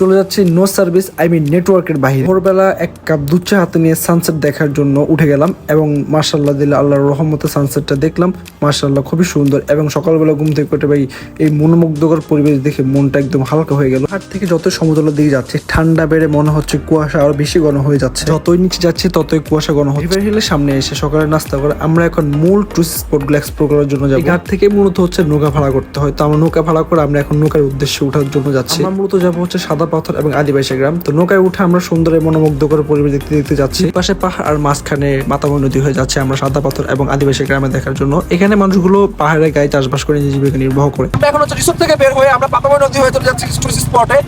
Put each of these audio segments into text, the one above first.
চলে যাচ্ছি no service নেটওয়ার্কের বাইরে। ভোরবেলা এক কাপ দুধ চা হাতে নিয়ে সানসেট দেখার জন্য উঠে গেলাম এবং মার্শাল্লাহ দিলে আল্লাহর রহমতে সানসেটটা দেখলাম। মার্শাল্লাহ খুবই সুন্দর এবং সকালবেলা ঘুম থেকে উঠে ভাই এই মনোমুগ্ধকর পরিবেশ দেখে মনটা একদম হালকা হয়ে গেল। হাট থেকে যত সমুদ্রের দিকে যাচ্ছে ঠান্ডা বেড়ে মনে হচ্ছে কুয়াশা আরো বেশি ঘন হয়ে যাচ্ছে, যতই নিচে যাচ্ছি ততই কুয়াশা ঘন হচ্ছে। রিভার হিলের সামনে এসে সকালে নাস্তা করে আমরা এখন মূল টুরিস্ট স্পটগুলো এক্সপ্লোর করার জন্য যাবো। ঘাট থেকে মূলত হচ্ছে নৌকা ভাড়া করতে হয়, তো আমরা নৌকা ভাড়া করে আমরা এখন নৌকার উদ্দেশ্যে ওঠার জন্য যাচ্ছি। আমরা মূলত যাবো হচ্ছে সাদা পাথর এবং আদিবাসী গ্রাম। তো নৌকায় উঠে আমরা সুন্দর মনোমুগ্ধকর পরিবেশ দেখতে দেখতে যাচ্ছি। পাশে পাহাড় আর মাঝখানে মাতামহ নদী হয়ে যাচ্ছে আমরা সাদা পাথর এবং আদিবাসী গ্রামে দেখার জন্য। এখানে মানুষগুলো পাহাড়ের গায়ে চাষবাস করে জীবিকা নির্বাহ করে। এখন হচ্ছে রিসোর্ট থেকে বের হয়ে আমরা পাতামহ নদী হয়ে চলে যাচ্ছি টুরিস্ট স্পটে।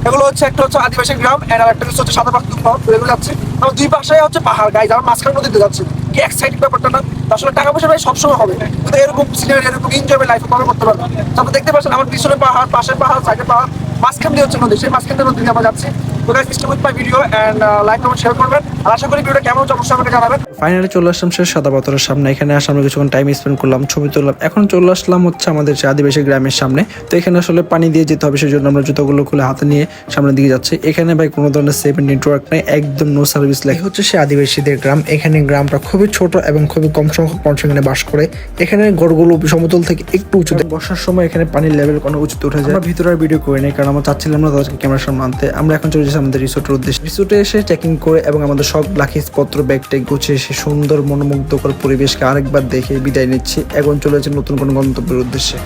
এগুলো হচ্ছে একটা হচ্ছে আদিবাসী গ্রাম আর একটা হচ্ছে সাদা পাথর এগুলো যাচ্ছে। আমরা দুই পাশে হচ্ছে পাহাড় গায়ে আমরা মাঝখানে নদীতে যাচ্ছি। কি এক্সাইটিং ব্যাপারটা না? আসলে টাকা পয়সা ভাই সবসময় হবে, কিন্তু এরকম সিনারি এরকম এনজয় লাইফে কবে করতে পারবো। আপনি দেখতে পাচ্ছেন আমার পিছনে পাহাড়, পাশে পাহাড়, সাইডে পাহাড়, মাঝখান দিয়ে হচ্ছে নদী। সেই মাঝখান দিয়ে নদী আমরা যাচ্ছি। তো guys stay with my video and like comment share করবেন। আর আশা করি ভিডিওটা কেমন হচ্ছে অবশ্যই আমাকে জানাবেন। ফাইনালি চলে আসলাম সে সাদা পাথরের সামনে। এখানে আসলে আমরা কিছুক্ষণ টাইম স্পেন্ড করলাম, ছবি তুললাম। এখন চলে আসলাম হচ্ছে আমাদের যে আদিবাসী গ্রামের সামনে। তো এখানে আসলে পানি দিয়ে যেতে হবে, সেই জন্য আমরা জুতোগুলো খুলে হাতে নিয়ে সামনের দিকে যাচ্ছি। এখানে ভাই কোনো ধরনের সেফ নেটওয়ার্ক নেই, একদম নো সার্ভিস লাইক। হচ্ছে সে আদিবাসীদের গ্রাম। এখানে গ্রামটা খুবই ছোট এবং খুবই কম সংখ্যক মানুষ এখানে বাস করে। এখানে গড়গুলো সমতল থেকে একটু উঁচুতে। বর্ষার সময় এখানে পানির লেভেল কোনো উঁচুতে উঠে যায়। আমরা ভিতরে আর ভিডিও করে নেই, কারণ আমরা চাচ্ছিলাম না তাদেরকে ক্যামেরার সামনে আনতে। আমরা এখন চলে যাচ্ছি আমাদের রিসোর্টের উদ্দেশ্যে। রিসোর্টে এসে চেকিং করে এবং আমাদের সব লাখিজপত্র ব্যাগ ট্যাগ গুছিয়ে সে সুন্দর মনোমুগ্ধকর পরিবেশকে আরেকবার দেখে বিদায় নিচ্ছি। এখন চলে যাচ্ছে নতুন কোনো গন্তব্যের উদ্দেশ্যে।